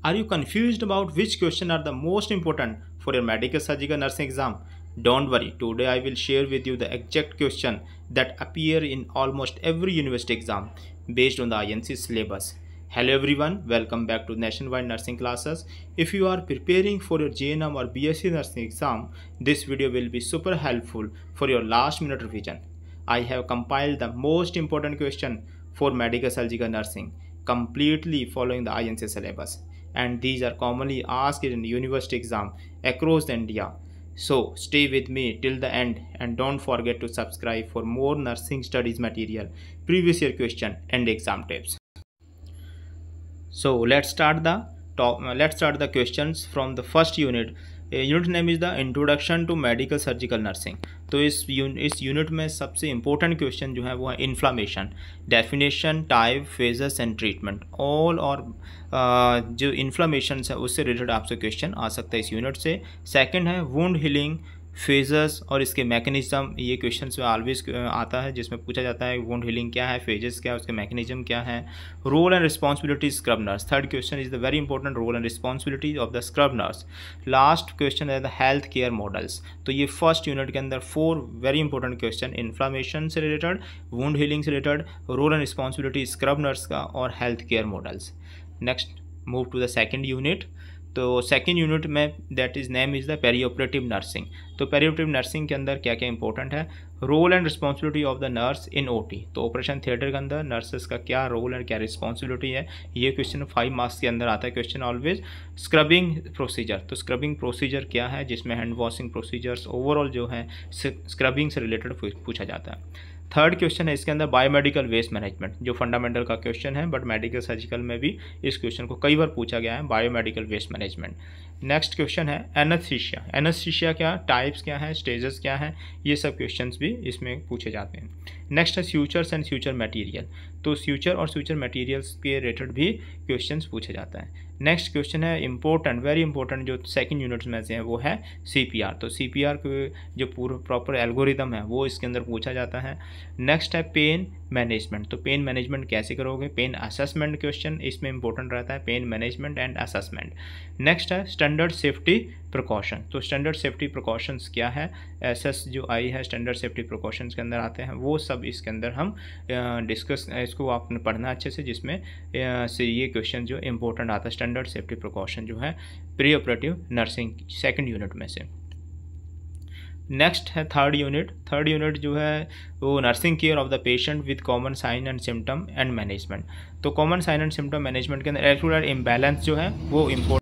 Are you confused about which question are the most important for your medical surgical nursing exam? Don't worry, today I will share with you the exact question that appear in almost every university exam based on the INC syllabus. Hello everyone, welcome back to Nationwide Nursing Classes. If you are preparing for your JNM or BSc Nursing exam, this video will be super helpful for your last minute revision. I have compiled the most important question for medical surgical nursing completely following the INC syllabus, and these are commonly asked in university exam across India. So stay with me till the end and don't forget to subscribe for more nursing studies material, previous year question and exam tips. So let's start the questions from the first unit. Unit name is the introduction to medical surgical nursing. तो इस unit में सबसे important question जो है वो है inflammation, definition, type, phases and treatment. All और जो इन्फ्लामेशन है उससे रिलेटेड आपसे क्वेश्चन आ सकता है इस यूनिट से. सेकंड है वुंड हीलिंग, फेजेस और इसके मैकेनिज्म. ये क्वेश्चन में ऑलवेज आता है जिसमें पूछा जाता है वुंड हीलिंग क्या है, फेजेस क्या है, उसके मैकेनिज्म क्या है. Role and responsibility scrub nurse. Third question is the very important, role and responsibility of the scrub nurse. Last question है द हेल्थ केयर मॉडल्स. तो ये फर्स्ट यूनिट के अंदर 4 वेरी इंपॉर्टेंट क्वेश्चन इन्फ्लामेशन से related, wound healing से related, role and responsibility scrub nurse का और health care models. Next move to the second unit. तो सेकेंड यूनिट में that is name is the perioperative nursing. तो perioperative nursing के अंदर क्या क्या इंपॉर्टेंट है, role and responsibility of the nurse in OT. तो ऑपरेशन थिएटर के अंदर नर्सेस का क्या रोल एंड क्या रिस्पॉन्सिबिलिटी है, ये क्वेश्चन 5 मार्क्स के अंदर आता है क्वेश्चन ऑलवेज. Scrubbing procedure. तो स्क्रबिंग प्रोसीजर क्या है, जिसमें हैंड वॉशिंग प्रोसीजर्स ओवरऑल जो है स्क्रबिंग से रिलेटेड पूछा जाता है. थर्ड क्वेश्चन है इसके अंदर बायोमेडिकल वेस्ट मैनेजमेंट, जो फंडामेंटल का क्वेश्चन है बट मेडिकल सर्जिकल में भी इस क्वेश्चन को कई बार पूछा गया है, biomedical waste management. Next question है एनेस्थीसिया. एनेस्थीसिया क्या, टाइप्स क्या है, स्टेजेस क्या है, ये सब क्वेश्चंस भी इसमें पूछे जाते हैं. नेक्स्ट है फ्यूचर्स एंड फ्यूचर मटेरियल. तो फ्यूचर और फ्यूचर मटेरियल्स के रिलेटेड भी क्वेश्चंस पूछे जाता है. नेक्स्ट क्वेश्चन है इंपॉर्टेंट, वेरी इंपॉर्टेंट, जो सेकंड यूनिट में से है वो है सीपीआर. तो सीपीआर के जो पूरा प्रॉपर एल्गोरिदम है वो इसके अंदर पूछा जाता है. नेक्स्ट है पेन मैनेजमेंट. तो पेन मैनेजमेंट कैसे करोगे, पेन असेसमेंट क्वेश्चन इसमें इंपॉर्टेंट रहता है, pain management and assessment. Next है स्टैंडर्ड सेफ्टी प्रिकॉशन. तो स्टैंडर्ड सेफ्टी प्रिकॉशंस क्या है, एसएस जो आई है स्टैंडर्ड सेफ्टी प्रिकॉशंस के अंदर आते हैं, वो सब इसके अंदर हम डिस्कस, इसको आपने पढ़ना अच्छे से, जिसमें से ये क्वेश्चन जो इंपॉर्टेंट आता है स्टैंडर्ड सेफ्टी प्रिकॉशन जो है pre operative nursing second unit में से. नेक्स्ट है थर्ड यूनिट. थर्ड यूनिट जो है वो nursing care of the patient with common sign and symptom and management. तो common sign and symptom management के अंदर इलेक्ट्रोलाइट इम्बैलेंस जो है वो इम्पोर्टेंट.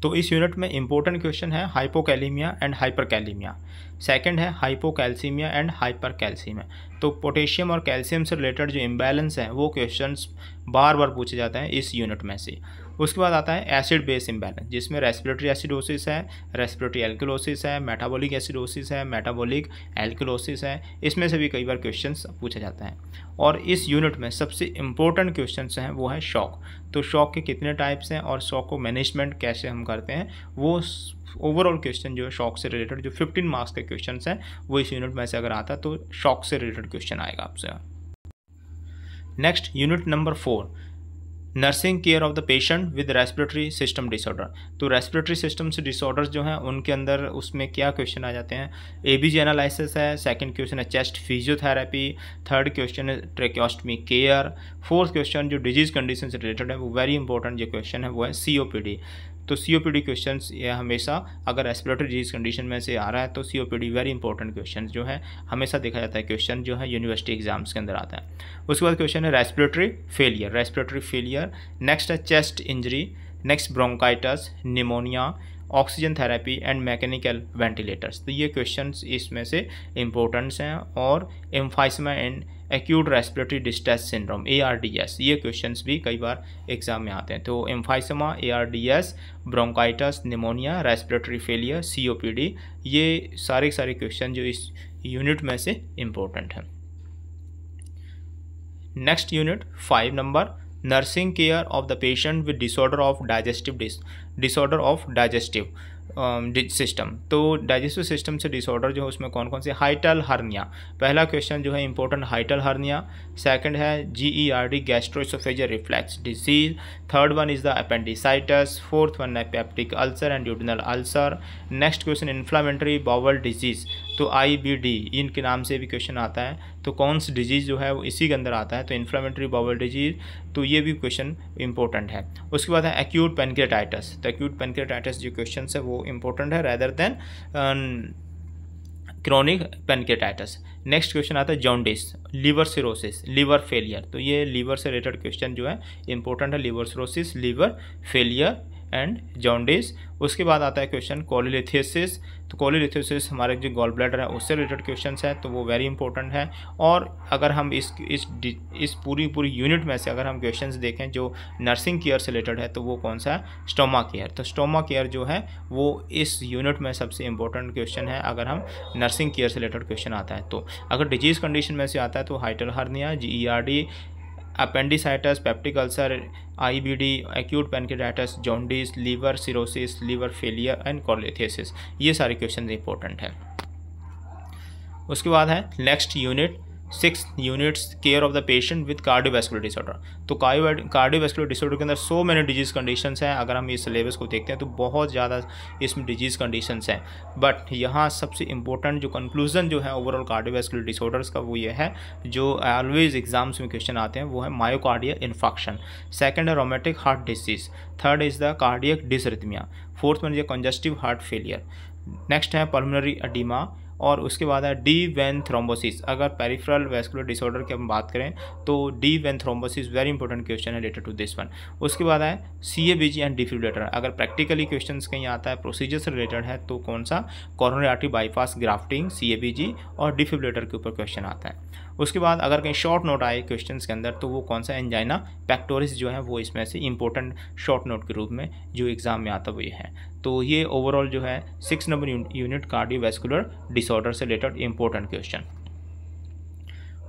तो इस यूनिट में इंपॉर्टेंट क्वेश्चन है हाइपोकैलेमिया एंड हाइपरकैलेमिया. सेकंड है हाइपोकैल्सीमिया एंड हाइपरकैल्सीमिया. तो पोटेशियम और कैल्शियम से रिलेटेड जो इम्बैलेंस है वो क्वेश्चंस बार बार पूछे जाते हैं इस यूनिट में से. उसके बाद आता है एसिड बेस इम्बैलेंस, जिसमें रेस्पिरेटरी एसिडोसिस है, रेस्पिरेटरी एल्कलोसिस है, मेटाबॉलिक एसिडोसिस है, मेटाबॉलिक एल्कलोसिस है. इसमें से भी कई बार क्वेश्चंस पूछे जाते हैं. और इस यूनिट में सबसे इंपॉर्टेंट क्वेश्चंस हैं वो है शॉक. तो शॉक के कितने टाइप्स हैं और शॉक को मैनेजमेंट कैसे हम करते हैं, वो ओवरऑल क्वेश्चन जो है शॉक से रिलेटेड जो 15 मार्क्स के क्वेश्चंस हैं वो इस यूनिट में से अगर आता है तो शॉक से रिलेटेड क्वेश्चन आएगा आपसे. Next unit number 4, nursing care of the patient with respiratory system disorder. तो रेस्पिरेटरी सिस्टम से डिसऑर्डर्स जो हैं उनके अंदर उसमें क्या क्वेश्चन आ जाते हैं, एबीजी एनालिसिस है, सेकंड क्वेश्चन है चेस्ट फिजियोथेरेपी, थर्ड क्वेश्चन है ट्रेकियोस्टमी केयर, फोर्थ क्वेश्चन जो डिजीज कंडीशन से रिलेटेड है वो वेरी इंपॉर्टेंट जो क्वेश्चन है वो है सीओपीडी. तो सीओपीडी क्वेश्चंस ये हमेशा अगर रेस्पिरेटरी डिजीज कंडीशन में से आ रहा है तो सीओपीडी वेरी इंपॉर्टेंट क्वेश्चन जो है हमेशा देखा जाता है क्वेश्चन जो है यूनिवर्सिटी एग्जाम्स के अंदर आता है. उसके बाद क्वेश्चन है respiratory failure, respiratory failure. Next है chest injury, next bronchitis, pneumonia, oxygen therapy and mechanical ventilators. तो ये क्वेश्चंस इसमें से इंपॉर्टेंट्स हैं. और emphysema and acute respiratory distress syndrome ARDS, ये क्वेश्चंस भी कई बार एग्जाम में आते हैं. तो emphysema, ARDS, bronchitis, pneumonia, respiratory failure, COPD, ये सारे क्वेश्चन जो इस यूनिट में से इंपॉर्टेंट हैं. Next unit 5 number, nursing care of the patient with disorder of digestive system. तो डाइजेस्टिव सिस्टम से डिसऑर्डर जो है उसमें कौन कौन से, हाइटल हर्निया, पहला क्वेश्चन जो है इंपॉर्टेंट, हाइटल हर्निया। सेकंड है GERD, gastroesophageal reflux disease. Third one is the appendicitis. Fourth one है peptic ulcer and duodenal ulcer. Next question inflammatory bowel disease, तो IBD इनके नाम से भी क्वेश्चन आता है, तो कौन सी डिजीज़ जो है वो इसी के अंदर आता है, तो इन्फ्लामेटरी बाउल डिजीज, तो ये भी क्वेश्चन इंपॉर्टेंट है। उसके बाद है एक्यूट पैनक्रियाटाइटिस, तो एक्यूट पैनक्रियाटाइटिस जो क्वेश्चन है वो इंपॉर्टेंट है rather than chronic pancreatitis. Next question आता है jaundice, liver cirrhosis, liver failure, तो ये लीवर से रिलेटेड क्वेश्चन जो है इंपॉर्टेंट है, liver cirrhosis, liver failure and jaundice. उसके बाद आता है क्वेश्चन कोलिलिथियोसिस, तो कोलिलिथियोसिस हमारे जो गॉल ब्लैडर है उससे रिलेटेड क्वेश्चन है, तो वो वेरी इंपॉर्टेंट है। और अगर हम इस पूरी यूनिट में से अगर हम क्वेश्चंस देखें जो नर्सिंग केयर से रिलेटेड है, तो वो कौन सा है, स्टोमा केयर, तो स्टोमा केयर जो है वो इस यूनिट में सबसे इंपॉर्टेंट क्वेश्चन है अगर हम नर्सिंग केयर से रिलेटेड क्वेश्चन आता है। तो अगर डिजीज़ कंडीशन में से आता है तो hiatal hernia, GERD, appendicitis, peptic ulcer, IBD, acute pancreatitis, jaundice, liver cirrhosis, liver failure and cholelithiasis, ये सारे क्वेश्चन इंपॉर्टेंट है। उसके बाद है next unit 6 units care of the patient with cardiovascular disorder, तो कार्डियोवैस्कुलर डिसऑर्डर के अंदर सो मैनी डिजीज़ कंडीशंस हैं। अगर हम इस सिलेबस को देखते हैं तो बहुत ज़्यादा इसमें डिजीज़ कंडीशंस हैं, बट यहाँ सबसे इंपॉर्टेंट जो कंक्लूजन जो है ओवरऑल कार्डियोवैस्कुलर डिसऑर्डर्स का वो ये है जो ऑलवेज एग्जाम्स में क्वेश्चन आते हैं, वो है मायोकार्डियल इन्फार्क्शन। सेकेंड है rheumatic heart disease. Third is the cardiac डिसरिथमिया। Fourth one is congestive heart failure. Next है पल्मोनरी एडिमा। और उसके बाद है डी वेन थ्रोम्बोसिस। अगर पेरिफेरल वैस्कुलर डिसऑर्डर की हम बात करें तो D vein thrombosis very important question है रिलेटेड टू दिस वन। उसके बाद है CABG एंड डिफिब्रिलेटर। अगर प्रैक्टिकली क्वेश्चंस कहीं आता है प्रोसीजर से रिलेटेड है तो कौन सा, coronary artery bypass grafting, CABG और डिफिब्रिलेटर के ऊपर क्वेश्चन आता है। उसके बाद अगर कहीं शॉर्ट नोट आए क्वेश्चंस के अंदर तो वो कौन सा, एंजाइना पेक्टोरिस जो है वो इसमें से इंपॉर्टेंट शॉर्ट नोट के रूप में जो एग्जाम में आता वो ये है। तो ये ओवरऑल जो है 6 नंबर यूनिट कार्डियोवैस्कुलर डिसऑर्डर से रिलेटेड इंपॉर्टेंट क्वेश्चन।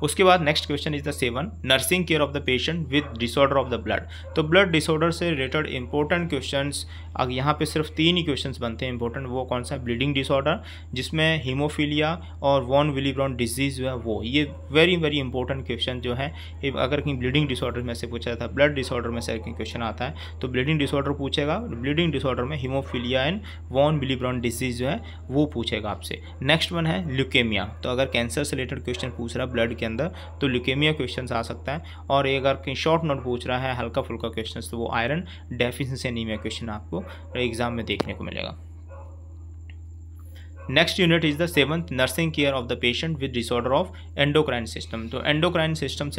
उसके बाद next question is the 7 nursing care of the patient with disorder of the blood. तो ब्लड डिसऑर्डर से रिलेटेड इंपॉर्टेंट क्वेश्चंस अब यहाँ पे सिर्फ 3 ही क्वेश्चंस बनते हैं इंपॉर्टेंट। वो कौन सा, ब्लीडिंग डिसऑर्डर जिसमें हीमोफीलिया और वॉन विलीब्रॉन डिजीज जो है वो, ये वेरी वेरी इंपॉर्टेंट क्वेश्चन जो है। अगर कहीं ब्लीडिंग डिसऑर्डर में से पूछा था, ब्लड डिसऑर्डर में से कहीं क्वेश्चन आता है तो ब्लीडिंग डिसऑर्डर पूछेगा। ब्लीडिंग डिसऑर्डर में हीमोफीलिया एंड वॉन विलीब्रॉन डिजीज जो है वो पूछेगा आपसे। नेक्स्ट वन है ल्यूकेमिया। तो अगर कैंसर से रिलेटेड क्वेश्चन पूछ रहा है ब्लड के अंदर तो ल्यूकेमिया क्वेश्चन आ सकता है। और अगर कहीं शॉर्ट नोट पूछ रहा है हल्का फुल्का क्वेश्चन तो वो आयरन डेफिशिएंसी एनीमिया क्वेश्चन आपको एग्जाम में देखने को मिलेगा। Next unit is the 7th nursing care of the patient with disorder of endocrine system. तो एंडोक्राइन सिस्टम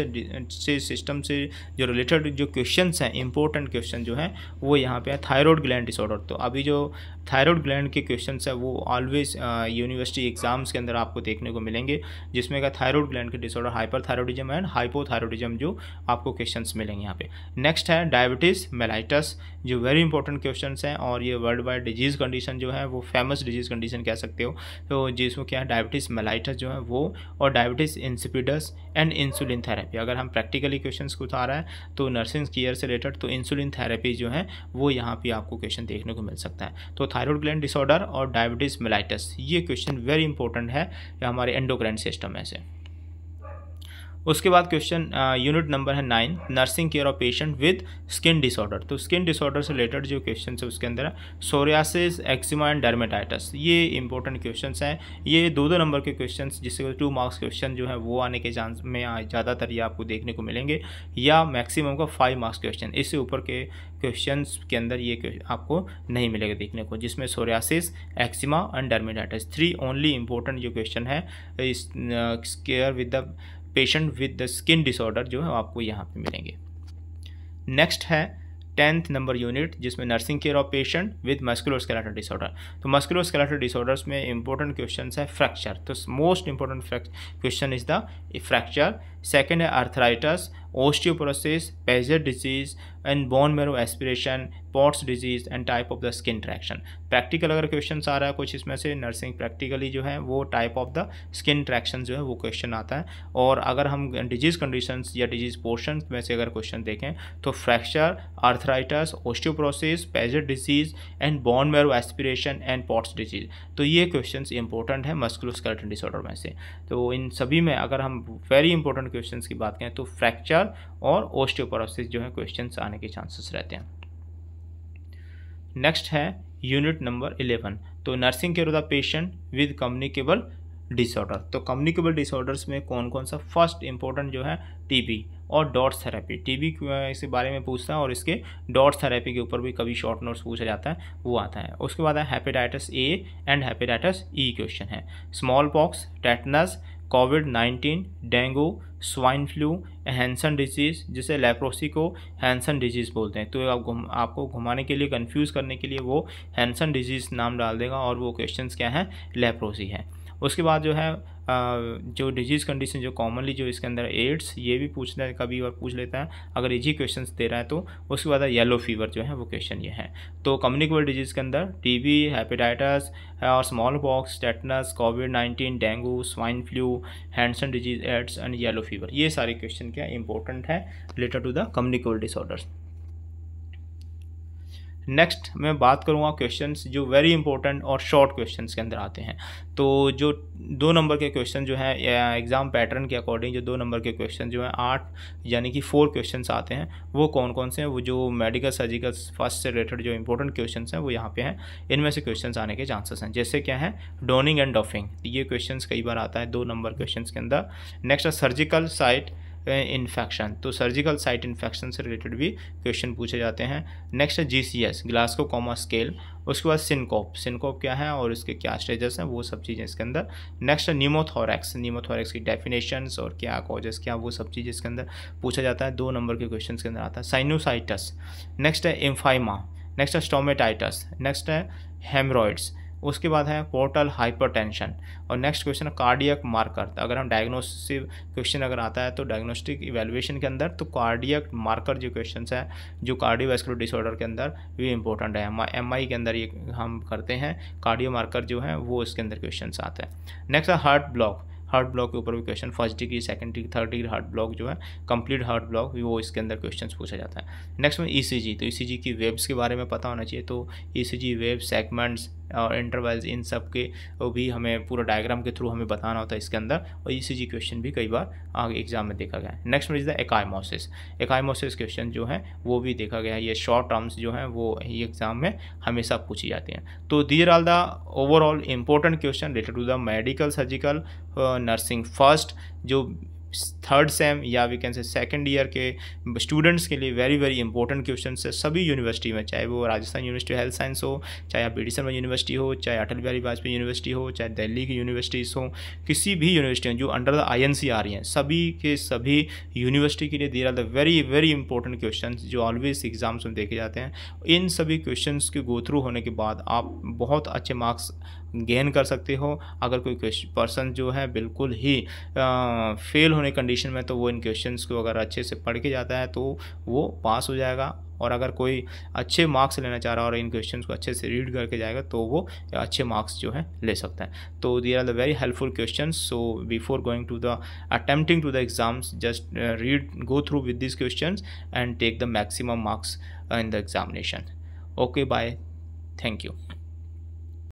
से जो रिलेटेड जो क्वेश्चंस हैं इंपॉर्टेंट क्वेश्चन जो हैं वो यहाँ पे है थायराइड ग्लैंड डिसऑर्डर। तो अभी जो थायराइड ग्लैंड के क्वेश्चंस है वो ऑलवेज यूनिवर्सिटी एग्जाम्स के अंदर आपको देखने को मिलेंगे, जिसमें का थायराइड ग्लैंड के डिसऑर्डर, हाइपरथायराइडिज्म एंड हाइपोथायराइडिज्म जो आपको क्वेश्चंस मिलेंगे यहाँ पे। नेक्स्ट है डायबिटीज़ मेलाइटस, जो वेरी इंपॉर्टेंट क्वेश्चंस हैं और ये वर्ल्ड वाइड डिजीज़ कंडीशन जो है वो फेमस डिजीज़ कंडीशन कह सकते हो। तो जिसमें क्या है डायबिटीज़ मेलाइटस जो है वो, और diabetes insipidus and insulin therapy. अगर हम प्रैक्टिकली क्वेश्चंस को उठा रहा है तो नर्सिंग केयर से रिलेटेड तो इंसुलिन थेरेपी जो है वो यहाँ पे आपको क्वेश्चन देखने को मिल सकता है। तो थायराइड ग्लैंड डिसऑर्डर और डायबिटीज़ मेलाइटस ये क्वेश्चन वेरी इंपॉर्टेंट है हमारे एंडोक्राइन सिस्टम में से। उसके बाद क्वेश्चन यूनिट नंबर है 9 nursing care of patient with skin disorder. तो स्किन डिसऑर्डर से रिलेटेड जो क्वेश्चन है उसके अंदर है सोरियासिस, एक्जिमा एंड डर्मेटाइटिस। ये इंपॉर्टेंट क्वेश्चंस हैं, ये 2-2 नंबर के क्वेश्चंस जिससे 2 मार्क्स क्वेश्चन जो है वो आने के चांस में ज़्यादातर ये आपको देखने को मिलेंगे, या मैक्सिमम का 5 मार्क्स क्वेश्चन। इससे ऊपर के क्वेश्चंस के अंदर ये आपको नहीं मिलेगा देखने को, जिसमें psoriasis, eczema and dermatitis 3 only important जो क्वेश्चन है इस care with the patient with the skin disorder जो है आपको यहाँ पे मिलेंगे। नेक्स्ट है 10th नंबर यूनिट जिसमें nursing care of patient with musculoskeletal disorder. तो मस्कुलोस्केलेटल डिसऑर्डर्स में इंपॉर्टेंट क्वेश्चन है फ्रैक्चर। तो most important question is the fracture. Second है arthritis osteoporosis, Paget disease and bone marrow aspiration, Pott's disease and type of the skin traction. Practical अगर question आ रहा है कुछ इसमें से नर्सिंग प्रैक्टिकली जो है वो type of the skin traction जो है वो क्वेश्चन आता है। और अगर हम डिजीज कंडीशंस या डिजीज पोर्शन में से अगर क्वेश्चन देखें तो fracture, arthritis, osteoporosis, Paget disease and bone marrow aspiration and pots disease, तो ये क्वेश्चन इंपॉर्टेंट है मस्कुलोस्केलेटल डिसऑर्डर में से। तो इन सभी में अगर हम वेरी इंपॉर्टेंट क्वेश्चन की बात करें तो फ्रैक्चर और ओस्टियोपोरोसिस जो है क्वेश्चन आने के चांसेस रहते हैं। नेक्स्ट है यूनिट नंबर 11, तो nursing care of the patient with communicable disorder. तो कम्युनिकेबल डिसऑर्डर्स में कौन कौन सा, फर्स्ट इंपॉर्टेंट जो है टीबी और डॉट्स थेरेपी। टीबी के बारे में पूछता है और इसके डॉट्स थेरेपी के ऊपर भी कभी शॉर्ट नोट्स पूछा जाता है, वो आता है। उसके बाद है hepatitis A and hepatitis E question है। स्मॉल पॉक्स, टेटनस, कोविड-19, dengue, swine flu, Hansen disease, जिसे लेप्रोसी को हैंसन डिजीज़ बोलते हैं। तो आपको घुमाने के लिए, कंफ्यूज करने के लिए वो हैंसन डिजीज़ नाम डाल देगा और वो क्वेश्चंस क्या है, लेप्रोसी है। उसके बाद जो है जो डिजीज़ कंडीशन जो कॉमनली जो इसके अंदर एड्स, ये भी पूछता है कभी और पूछ लेता है अगर इजी क्वेश्चंस दे रहा है तो। उसके बाद येलो फीवर जो है वो क्वेश्चन ये है। तो कम्युनिकेबल डिजीज़ के अंदर टीबी, हेपेटाइटिस और small pox, tetanus, covid, dengue, swine flu, Hansen disease, AIDS and yellow fever, ये सारे क्वेश्चन क्या इंपॉर्टेंट है related to the communicable disorders. Next मैं बात करूँगा क्वेश्चंस जो वेरी इंपॉर्टेंट और शॉर्ट क्वेश्चंस के अंदर आते हैं। तो जो 2 नंबर के क्वेश्चन जो है एग्ज़ाम पैटर्न के अकॉर्डिंग जो 2 नंबर के क्वेश्चन जो है 8 यानी कि 4 क्वेश्चंस आते हैं, वो कौन कौन से हैं, वो जो मेडिकल सर्जिकल फर्स्ट से रिलेटेड जो इंपॉर्टेंट क्वेश्चंस हैं वो यहाँ पे हैं। इनमें से क्वेश्चंस आने के चांसेस हैं, जैसे क्या है डोनिंग एंड डफिंग, ये क्वेश्चंस कई बार आता है 2 नंबर क्वेश्चंस के अंदर। नेक्स्ट है सर्जिकल साइट इन्फेक्शन, तो सर्जिकल साइट इन्फेक्शन से रिलेटेड भी क्वेश्चन पूछे जाते हैं। नेक्स्ट है GCS, ग्लासगो कॉमा स्केल। उसके बाद सिनकोप, सिनकोप क्या है और इसके क्या स्टेजेस हैं, वो सब चीज़ें इसके अंदर। नेक्स्ट है न्यूमोथोरैक्स, न्यूमोथोरैक्स की डेफिनेशंस और क्या कॉजेस क्या, वो सब चीज़ इसके अंदर पूछा जाता है, 2 नंबर के क्वेश्चन के अंदर आता है। साइनोसाइटस, नेक्स्ट है एम्फाइमा, नेक्स्ट है स्टोमेटाइटस, नेक्स्ट है हेमरॉइड्स। उसके बाद है पोर्टल हाइपरटेंशन और नेक्स्ट क्वेश्चन है कार्डियक मार्कर। अगर हम डायग्नोस्टिक क्वेश्चन अगर आता है तो डायग्नोस्टिक इवैल्यूएशन के अंदर तो कार्डियक मार्कर जो क्वेश्चन है जो कार्डियोवैस्कुलर डिसऑर्डर के अंदर ये इंपॉर्टेंट है। MI के अंदर ये हम करते हैं, कार्डियो मार्कर जो है वो इसके अंदर क्वेश्चन आते हैं। नेक्स्ट है हार्ट ब्लॉक, हार्ट ब्लॉक के ऊपर भी question, first degree, second degree, third degree heart block जो है कंप्लीट हार्ट ब्लॉक, वो इसके अंदर क्वेश्चंस पूछा जाता है। नेक्स्ट में ECG, तो ECG की वेव्स के बारे में पता होना चाहिए, तो ECG वेव सेगमेंट्स और इंटरवल्स इन सब के भी हमें पूरा डायग्राम के थ्रू हमें बताना होता है इसके अंदर, और ECG क्वेश्चन भी कई बार आगे एग्जाम में देखा गया है। नेक्स्ट में इज द एकाइमोसिस, एकाइमोसिस क्वेश्चन जो है वो भी देखा गया है, ये शॉर्ट टर्म्स जो हैं वो ये एग्जाम में हमेशा पूछी जाती हैं। तो these are the overall important question related to the medical surgical nursing first, जो 3rd सेम या we can say 2nd year के स्टूडेंट्स के लिए वेरी वेरी इंपॉर्टेंट क्वेश्चन है सभी यूनिवर्सिटी में, चाहे वो राजस्थान यूनिवर्सिटी हेल्थ साइंस हो, चाहे आप BD शर्मा यूनिवर्सिटी हो, चाहे अटल बिहारी वाजपेयी यूनिवर्सिटी हो, चाहे दिल्ली की यूनिवर्सिटीज़ हो, किसी भी यूनिवर्सिटी जो अंडर द INC आ रही हैं, सभी के सभी यूनिवर्सिटी के लिए there are the very very important question जो ऑलवेज एग्जाम्स में देखे जाते हैं। इन सभी क्वेश्चन के गो थ्रू होने के बाद आप बहुत अच्छे मार्क्स गेन कर सकते हो। अगर कोई पर्सन जो है बिल्कुल ही फेल होने कंडीशन में, तो वो इन क्वेश्चंस को अगर अच्छे से पढ़ के जाता है तो वो पास हो जाएगा, और अगर कोई अच्छे मार्क्स लेना चाह रहा है और इन क्वेश्चंस को अच्छे से रीड करके जाएगा तो वो अच्छे मार्क्स जो है ले सकता है। तो they are the very helpful questions, so before going to the attempting to the exams just read go through with this questions and take the maximum marks in the examination. Okay, bye, thank you.